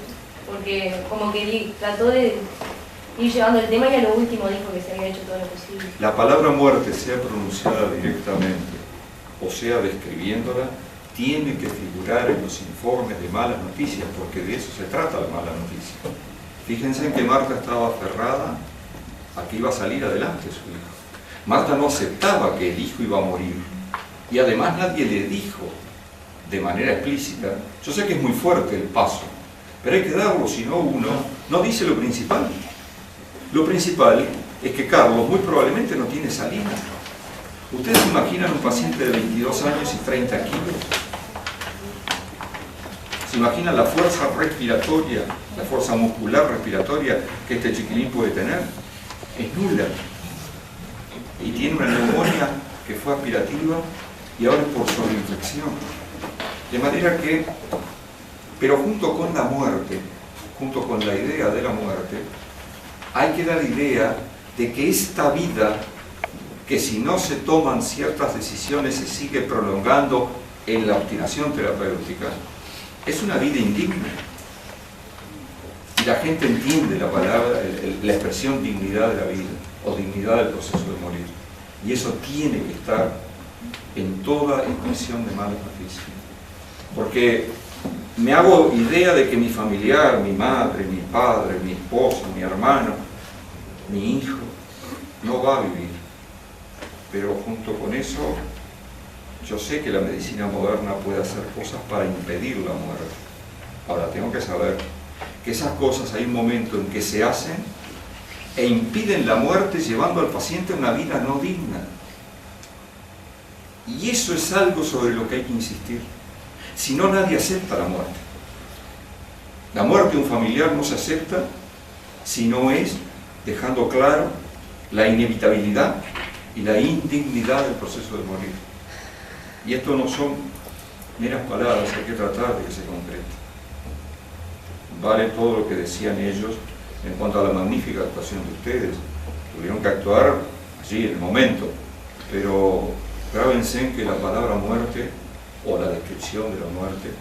porque como que trató de ir llevando el tema y a lo último dijo que se había hecho todo lo posible. La palabra muerte, sea pronunciada directamente o sea describiéndola, tiene que figurar en los informes de malas noticias, porque de eso se trata la mala noticia. Fíjense en que Marta estaba aferrada a que iba a salir adelante su hijo. Marta no aceptaba que el hijo iba a morir, y además nadie le dijo de manera explícita. Yo sé que es muy fuerte el paso, pero hay que darlo, si no uno no dice lo principal. Lo principal es que Carlos muy probablemente no tiene salida. ¿Ustedes se imaginan un paciente de 22 años y 30 kilos? ¿Se imaginan la fuerza respiratoria, la fuerza muscular respiratoria que este chiquilín puede tener? Es nula. Y tiene una neumonía que fue aspirativa y ahora es por sobreinfección. De manera que, pero junto con la muerte, junto con la idea de la muerte, hay que dar idea de que esta vida que si no se toman ciertas decisiones se sigue prolongando en la obstinación terapéutica, es una vida indigna. Y la gente entiende la palabra, la expresión dignidad de la vida, o dignidad del proceso de morir. Y eso tiene que estar en toda expresión de malas noticias. Porque me hago idea de que mi familiar, mi madre, mi padre, mi esposo, mi hermano, mi hijo, no va a vivir. Pero junto con eso, yo sé que la medicina moderna puede hacer cosas para impedir la muerte. Ahora, tengo que saber que esas cosas hay un momento en que se hacen e impiden la muerte llevando al paciente a una vida no digna. Y eso es algo sobre lo que hay que insistir. Si no, nadie acepta la muerte. La muerte de un familiar no se acepta si no es dejando claro la inevitabilidad y la indignidad del proceso de morir. Y esto no son meras palabras, hay que tratar de que se concrete. Vale todo lo que decían ellos en cuanto a la magnífica actuación de ustedes. Tuvieron que actuar allí en el momento, pero grábense en que la palabra muerte o la descripción de la muerte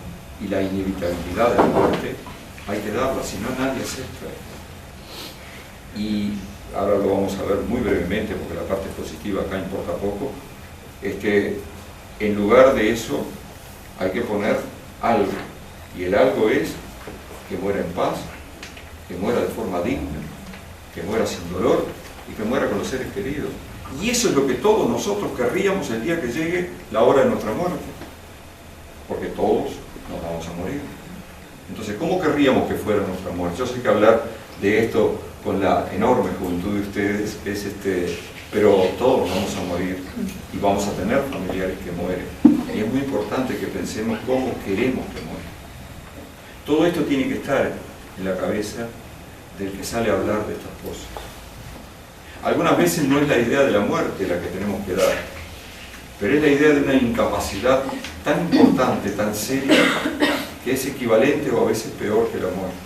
y la inevitabilidad de la muerte hay que darla, si no nadie acepta. Y ahora lo vamos a ver muy brevemente porque la parte positiva acá importa poco, es que en lugar de eso hay que poner algo, y el algo es que muera en paz, que muera de forma digna, que muera sin dolor y que muera con los seres queridos. Y eso es lo que todos nosotros querríamos el día que llegue la hora de nuestra muerte, porque todos nos vamos a morir. Entonces, ¿cómo querríamos que fuera nuestra muerte? Yo sé que hablar de esto con la enorme juventud de ustedes es pero todos vamos a morir y vamos a tener familiares que mueren. Y es muy importante que pensemos cómo queremos que mueran. Todo esto tiene que estar en la cabeza del que sale a hablar de estas cosas. Algunas veces no es la idea de la muerte la que tenemos que dar, pero es la idea de una incapacidad tan importante, tan seria, que es equivalente o a veces peor que la muerte.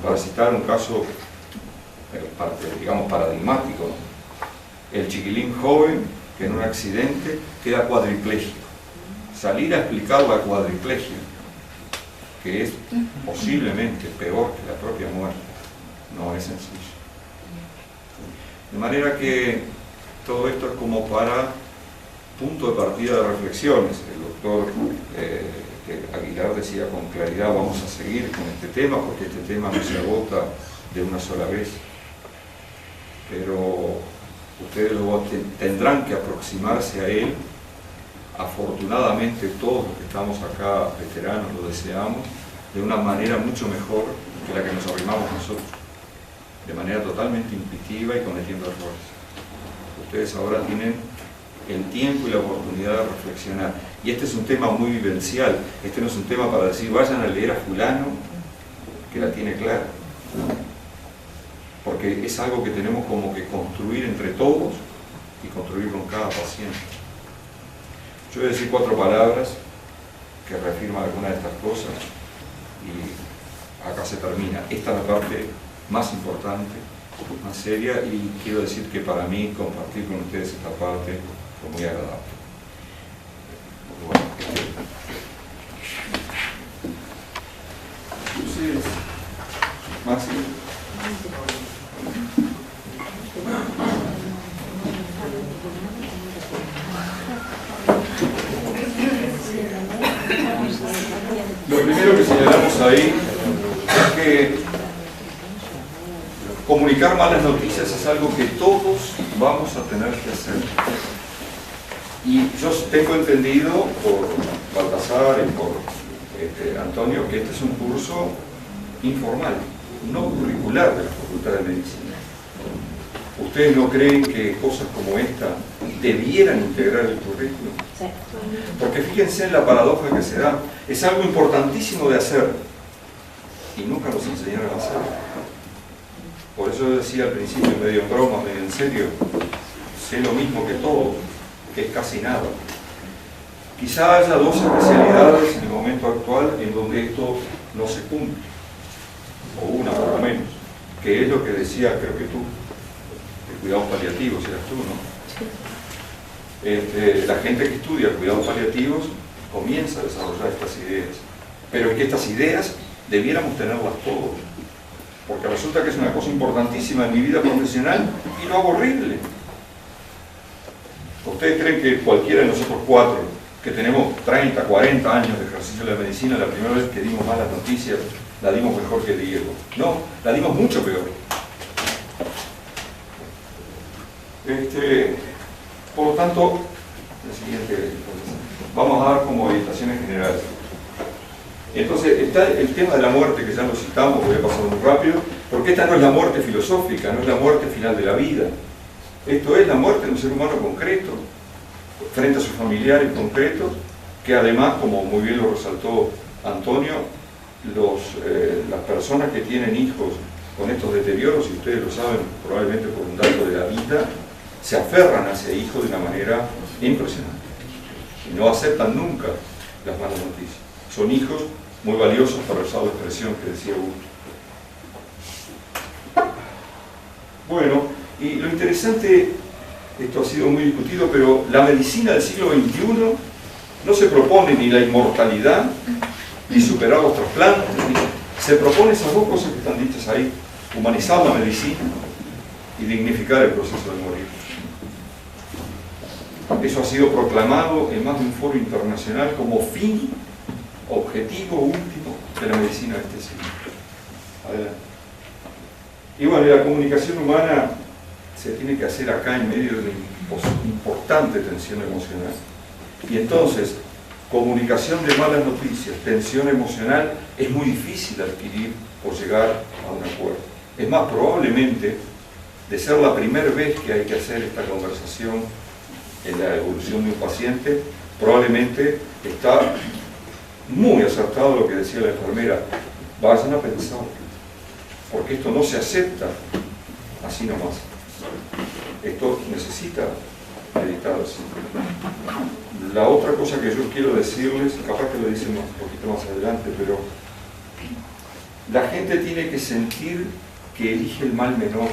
Para citar un caso, digamos, paradigmático, ¿no? El chiquilín joven que en un accidente queda cuadripléjico. Salir a explicar la cuadriplegia, que es posiblemente peor que la propia muerte, no es sencillo. De manera que todo esto es como para punto de partida de reflexiones. El doctor Aguilar decía con claridad, vamos a seguir con este tema porque este tema no se agota de una sola vez. Pero ustedes luego tendrán que aproximarse a él. Afortunadamente todos los que estamos acá, veteranos, lo deseamos, de una manera mucho mejor que la que nos arrimamos nosotros, de manera totalmente intuitiva y cometiendo errores. Ustedes ahora tienen el tiempo y la oportunidad de reflexionar. Y este es un tema muy vivencial. Este no es un tema para decir, vayan a leer a fulano, que la tiene clara. Porque es algo que tenemos como que construir entre todos y construir con cada paciente. Yo voy a decir 4 palabras que reafirman algunas de estas cosas y acá se termina. Esta es la parte más importante, más seria, y quiero decir que para mí compartir con ustedes esta parte fue muy agradable. Bueno, Maxi. Lo primero que señalamos ahí es que comunicar malas noticias es algo que todos vamos a tener que hacer. Y yo tengo entendido por Baltasar y por Antonio que este es un curso informal, no curricular de la Facultad de Medicina. ¿Ustedes no creen que cosas como esta debieran integrar el currículum? Sí. Porque fíjense en la paradoja que se da. Es algo importantísimo de hacer y nunca nos enseñaron a hacer. Por eso yo decía al principio, medio en broma, medio en serio, sé lo mismo que todos, que es casi nada. Quizá haya 2 especialidades en el momento actual en donde esto no se cumple, o una por lo menos, que es lo que decía, creo que tú, el cuidado paliativo, si eras tú, ¿no? La gente que estudia cuidados paliativos comienza a desarrollar estas ideas, pero es que estas ideas debiéramos tenerlas todos, porque resulta que es una cosa importantísima en mi vida profesional y lo hago horrible. ¿Ustedes creen que cualquiera de nosotros cuatro, que tenemos 30, 40 años de ejercicio de la medicina, la primera vez que dimos malas noticias, la dimos mejor que Diego? No, la dimos mucho peor. Por lo tanto, vamos a dar como orientaciones generales. Entonces, está el tema de la muerte, que ya lo citamos, voy a pasar muy rápido, porque esta no es la muerte filosófica, no es la muerte final de la vida. Esto es la muerte de un ser humano concreto, frente a sus familiares concretos, que además, como muy bien lo resaltó Antonio, las personas que tienen hijos con estos deterioros, y ustedes lo saben probablemente por un dato de la vida, se aferran a ese hijo de una manera impresionante y no aceptan nunca las malas noticias. Son hijos muy valiosos, para usar la expresión que decía Hugo. Bueno, y lo interesante, esto ha sido muy discutido, pero la medicina del siglo XXI no se propone ni la inmortalidad, ni superar los trasplantes, se propone esas dos cosas que están dichas ahí: humanizar la medicina y dignificar el proceso de morir. Eso ha sido proclamado en más de un foro internacional como fin, objetivo último de la medicina de este siglo. Adelante. Y bueno, la comunicación humana se tiene que hacer acá en medio de una importante tensión emocional. Y entonces, comunicación de malas noticias, tensión emocional, es muy difícil adquirir o llegar a un acuerdo. Es más, probablemente, de ser la primera vez que hay que hacer esta conversación en la evolución de un paciente, probablemente está muy acertado lo que decía la enfermera: vayan a pensar, porque esto no se acepta así nomás. Esto necesita meditarse. La otra cosa que yo quiero decirles, capaz que lo dicen un poquito más adelante, pero la gente tiene que sentir que elige el mal menor,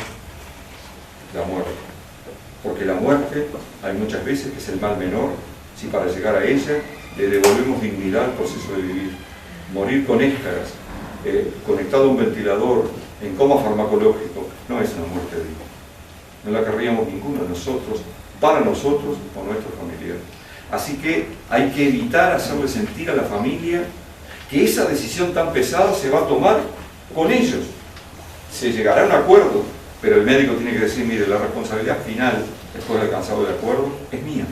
la muerte. Porque la muerte, hay muchas veces que es el mal menor, si para llegar a ella le devolvemos dignidad al proceso de vivir. Morir con éscaras, conectado a un ventilador, en coma farmacológico, no es una muerte digna. No la querríamos ninguno de nosotros, para nosotros o nuestros familiares. Así que hay que evitar hacerle sentir a la familia que esa decisión tan pesada se va a tomar con ellos. Se llegará a un acuerdo, pero el médico tiene que decir: mire, la responsabilidad final, después de alcanzado el acuerdo, es mía.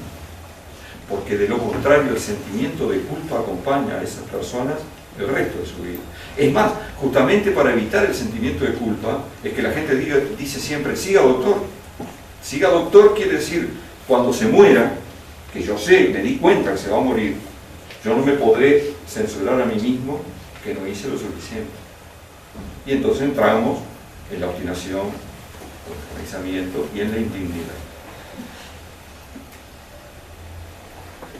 Porque de lo contrario, el sentimiento de culpa acompaña a esas personas el resto de su vida. Es más, justamente para evitar el sentimiento de culpa, es que la gente dice siempre: siga doctor. Siga doctor quiere decir, cuando se muera, que yo sé, me di cuenta que se va a morir, yo no me podré censurar a mí mismo que no hice lo suficiente. Y entonces entramos en la obstinación, el pensamiento y en la indignidad.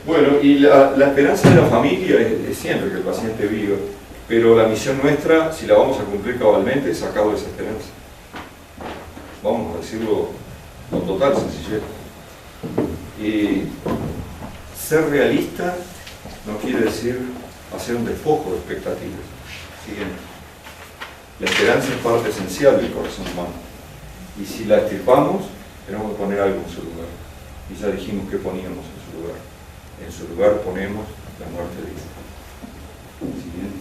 Bueno, y la esperanza de la familia es siempre que el paciente viva, pero la misión nuestra, si la vamos a cumplir cabalmente, es sacar de esa esperanza. Vamos a decirlo con total sencillez. Y ser realista no quiere decir hacer un despojo de expectativas. Siguiente. La esperanza es parte esencial del corazón humano. Y si la estirpamos, tenemos que poner algo en su lugar. Y ya dijimos que poníamos en su lugar. En su lugar ponemos la muerte digna. Siguiente.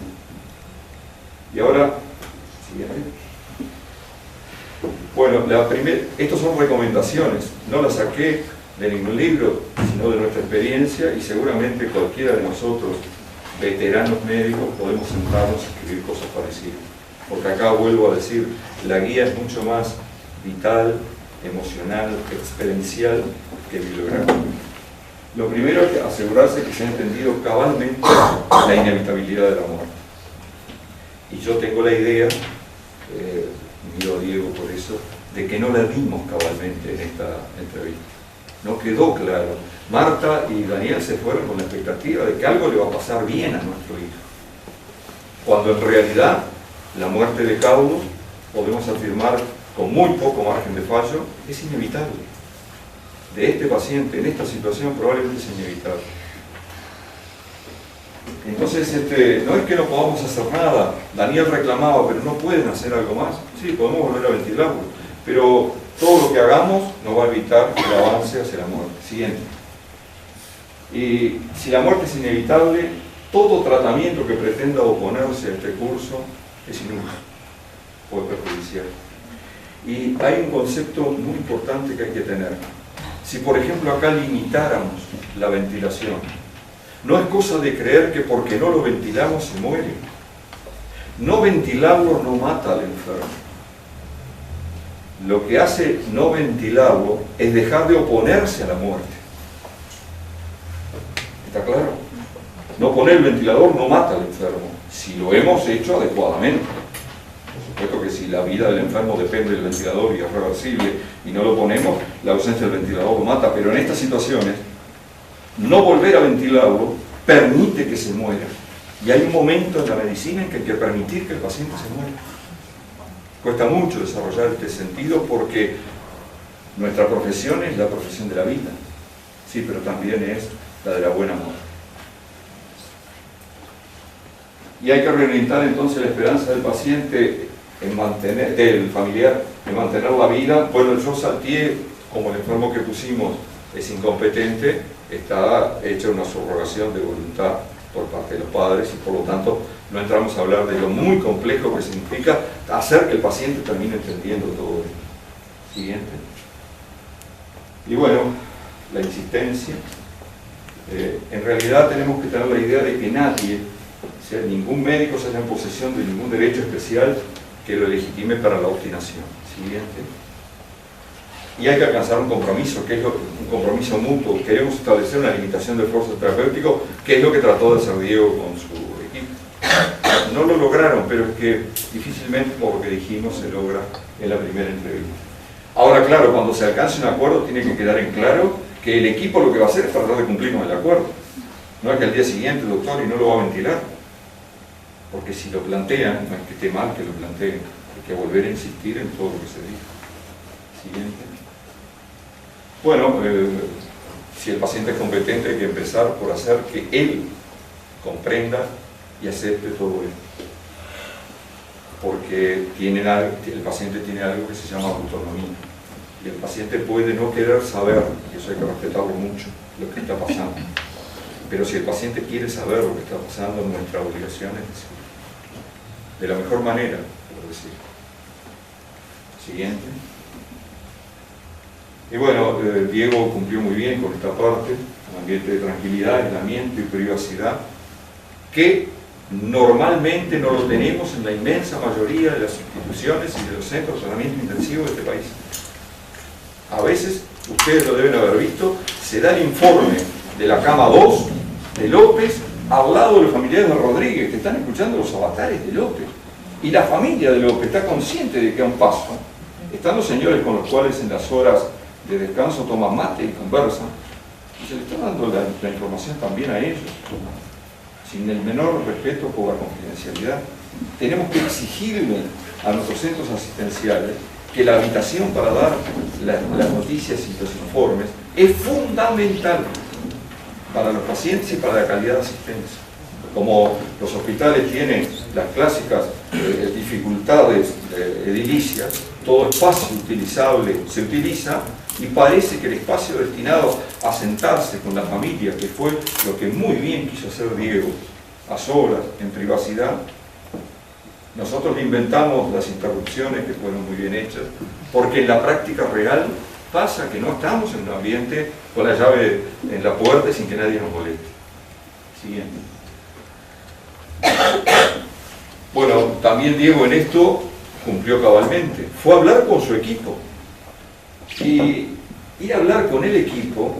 Y ahora, siguiente. Bueno, estos son recomendaciones. No las saqué de ningún libro, sino de nuestra experiencia, y seguramente cualquiera de nosotros, veteranos médicos, podemos sentarnos a escribir cosas parecidas. Porque acá vuelvo a decir, la guía es mucho más vital, emocional, experiencial que bibliográfica. Lo primero es asegurarse que se ha entendido cabalmente la inevitabilidad de la muerte. Y yo tengo la idea, miro a Diego por eso, de que no la dimos cabalmente en esta entrevista. No quedó claro. Marta y Daniel se fueron con la expectativa de que algo le va a pasar bien a nuestro hijo. Cuando en realidad la muerte de cada uno, podemos afirmar con muy poco margen de fallo, es inevitable. de este paciente en esta situación probablemente es inevitable. Entonces, no es que no podamos hacer nada. Daniel reclamaba, pero no pueden hacer algo más. Sí, podemos volver a ventilarlo, pero todo lo que hagamos nos va a evitar el avance hacia la muerte. Siguiente. Y si la muerte es inevitable, todo tratamiento que pretenda oponerse a este curso es inútil o perjudicial. Y hay un concepto muy importante que hay que tener. Si por ejemplo acá limitáramos la ventilación, no es cosa de creer que porque no lo ventilamos se muere. No ventilarlo no mata al enfermo. Lo que hace no ventilarlo es dejar de oponerse a la muerte. ¿Está claro? No poner el ventilador no mata al enfermo, si lo hemos hecho adecuadamente. Por supuesto que si la vida del enfermo depende del ventilador y es reversible y no lo ponemos, la ausencia del ventilador lo mata, pero en estas situaciones, no volver a ventilarlo permite que se muera. Y hay un momento en la medicina en que hay que permitir que el paciente se muera. Cuesta mucho desarrollar este sentido porque nuestra profesión es la profesión de la vida, sí, pero también es la de la buena muerte. Y hay que reorientar entonces la esperanza del paciente en mantener, del familiar, en mantener la vida. Bueno, yo salteé, como el enfermo que pusimos es incompetente, está hecha una subrogación de voluntad por parte de los padres y por lo tanto no entramos a hablar de lo muy complejo que significa hacer que el paciente termine entendiendo todo esto. Siguiente. Y bueno, la insistencia. En realidad tenemos que tener la idea de que nadie, o sea, ningún médico se halla en posesión de ningún derecho especial que lo legitime para la obstinación. Siguiente. Y hay que alcanzar un compromiso, que es un compromiso mutuo. Queremos establecer una limitación del esfuerzo terapéutico, que es lo que trató de hacer Diego con su equipo. No lo lograron, pero es que difícilmente, por lo que dijimos, se logra en la primera entrevista. Ahora, claro, cuando se alcance un acuerdo, tiene que quedar en claro que el equipo lo que va a hacer es tratar de cumplir con el acuerdo. No es que al día siguiente, doctor, y no lo va a ventilar. Porque si lo plantean, no es que esté mal que lo planteen, hay que volver a insistir en todo lo que se dijo. Siguiente. Bueno, si el paciente es competente, hay que empezar por hacer que él comprenda y acepte todo esto. Porque el paciente tiene algo que se llama autonomía. Y el paciente puede no querer saber, y eso hay que respetarlo mucho, lo que está pasando. Pero si el paciente quiere saber lo que está pasando, nuestra obligación es decirlo. De la mejor manera, por decir. Siguiente. Y bueno, Diego cumplió muy bien con esta parte, un ambiente de tranquilidad, aislamiento y privacidad, que normalmente no lo tenemos en la inmensa mayoría de las instituciones y de los centros de tratamiento intensivo de este país. A veces, ustedes lo deben haber visto, se da el informe de la cama 2 de López al lado de los familiares de Rodríguez, que están escuchando los avatares de López. Y la familia de López está consciente de que a un paso están los señores con los cuales en las horas de descanso toman mate y conversan, y se le está dando la información también a ellos, sin el menor respeto por la confidencialidad. Tenemos que exigirle a nuestros centros asistenciales que la habitación para dar las noticias y los informes es fundamental para los pacientes y para la calidad de asistencia. Como los hospitales tienen las clásicas dificultades edilicias, todo espacio utilizable se utiliza, y parece que el espacio destinado a sentarse con la familia, que fue lo que muy bien quiso hacer Diego, a solas, en privacidad, nosotros le inventamos las interrupciones que fueron muy bien hechas, porque en la práctica real pasa que no estamos en un ambiente con la llave en la puerta sin que nadie nos moleste. Siguiente. Bueno, también Diego en esto cumplió cabalmente. Fue a hablar con su equipo. Y ir a hablar con el equipo,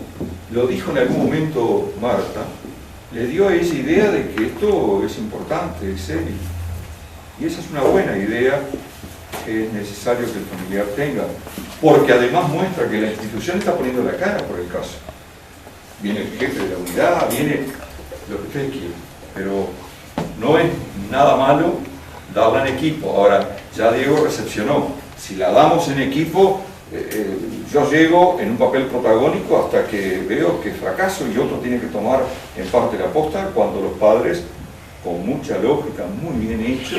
lo dijo en algún momento Marta, le dio esa idea de que esto es importante, es serio. Y esa es una buena idea que es necesario que el familiar tenga, porque además muestra que la institución está poniendo la cara por el caso. Viene el jefe de la unidad, viene lo que ustedes quieran, pero no es nada malo darla en equipo. Ahora, ya Diego recepcionó, si la damos en equipo, yo llego en un papel protagónico hasta que veo que fracaso y otro tiene que tomar en parte la posta, cuando los padres, con mucha lógica, muy bien hecho,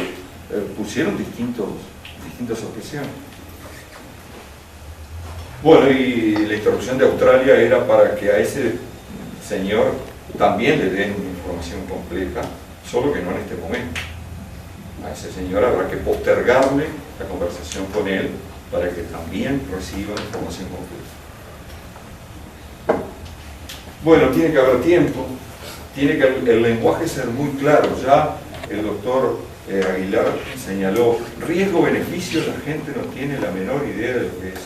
pusieron distintas objeciones. Bueno, y la introducción de Australia era para que a ese señor también le den una información compleja, solo que no en este momento. A ese señor habrá que postergarle la conversación con él para que también reciba información completa. Bueno, tiene que haber tiempo, tiene que el lenguaje ser muy claro. Ya el doctor Aguilar señaló, riesgo-beneficio, la gente no tiene la menor idea de lo que es.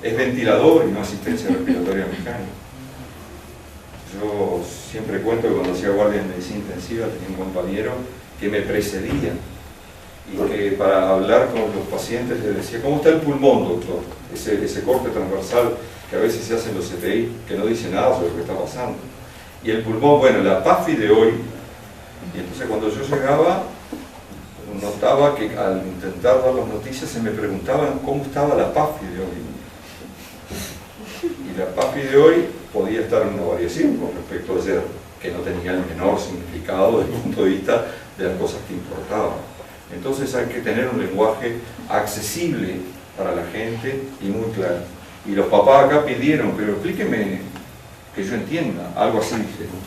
Es ventilador y no asistencia respiratoria mecánica. Yo siempre cuento que cuando hacía guardia en medicina intensiva tenía un compañero que me precedía y que para hablar con los pacientes le decía, ¿cómo está el pulmón, doctor? Ese corte transversal que a veces se hace en los CTI, que no dice nada sobre lo que está pasando. Y el pulmón, bueno, la PAFI de hoy, y entonces cuando yo llegaba, notaba que al intentar dar las noticias se me preguntaban cómo estaba la PAFI de hoy. Y la PAFI de hoy podía estar en una variación con respecto a ayer, que no tenía el menor significado desde el punto de vista de las cosas que importaban. Entonces hay que tener un lenguaje accesible para la gente y muy claro. Y los papás acá pidieron, pero explíqueme que yo entienda, algo así dijeron.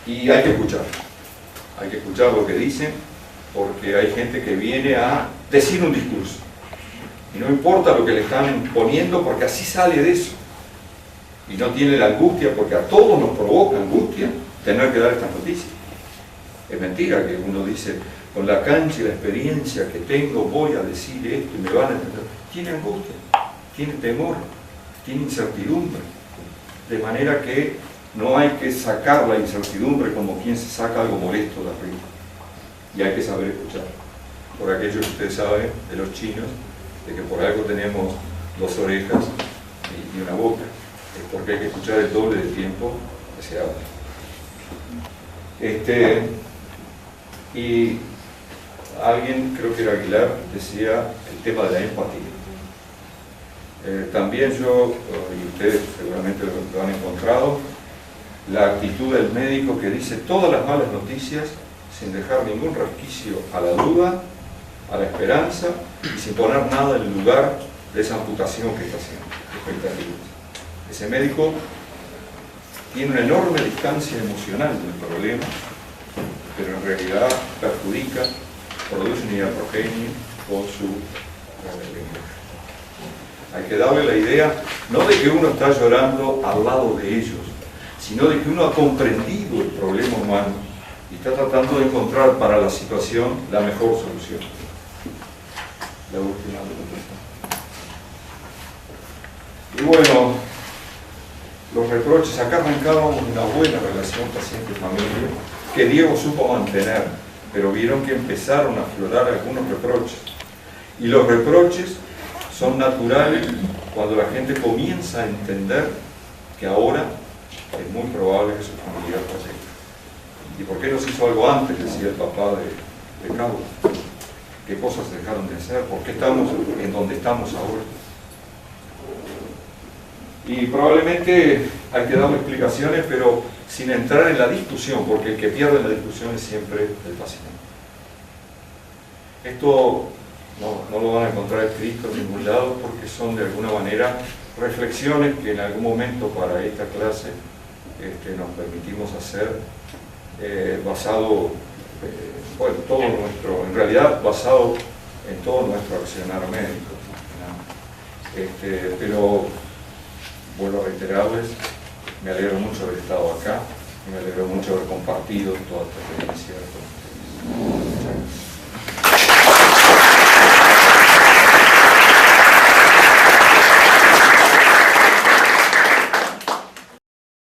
Y hay que escuchar lo que dicen, porque hay gente que viene a decir un discurso. Y no importa lo que le están poniendo, porque así sale de eso. Y no tiene la angustia, porque a todos nos provoca angustia tener que dar estas noticias. Es mentira que uno dice, con la cancha y la experiencia que tengo voy a decir esto y me van a entender. Tiene angustia, tiene temor, tiene incertidumbre. De manera que no hay que sacar la incertidumbre como quien se saca algo molesto de arriba. Y hay que saber escuchar. Por aquello que ustedes saben de los chinos, de que por algo tenemos 2 orejas y una boca. Es porque hay que escuchar el doble de tiempo que se habla. Y alguien, creo que era Aguilar, decía el tema de la empatía. También yo, y ustedes seguramente lo han encontrado, la actitud del médico que dice todas las malas noticias sin dejar ningún resquicio a la duda, a la esperanza y sin poner nada en el lugar de esa amputación que está haciendo. Ese médico tiene una enorme distancia emocional del problema, pero en realidad perjudica, produce un iatrogenia con su lenguaje. Hay que darle la idea, no de que uno está llorando al lado de ellos, sino de que uno ha comprendido el problema humano y está tratando de encontrar para la situación la mejor solución. La última pregunta. Y bueno, los reproches, acá arrancábamos una buena relación paciente-familia que Diego supo mantener, pero vieron que empezaron a aflorar algunos reproches. Y los reproches son naturales cuando la gente comienza a entender que ahora es muy probable que su familiar fallezca. ¿Y por qué no se hizo algo antes? Decía el papá de Carlos. ¿Qué cosas dejaron de hacer? ¿Por qué estamos en donde estamos ahora? Y probablemente hay que darle explicaciones, pero sin entrar en la discusión, porque el que pierde en la discusión es siempre el paciente. Esto no lo van a encontrar escrito en ningún lado, porque son de alguna manera reflexiones que en algún momento para esta clase nos permitimos hacer, basado, bueno, todo nuestro, en realidad basado en todo nuestro accionar médico, ¿no? Pero vuelvo a reiterarles, me alegro mucho de haber estado acá y me alegro mucho de haber compartido toda esta experiencia con ustedes. Muchas gracias.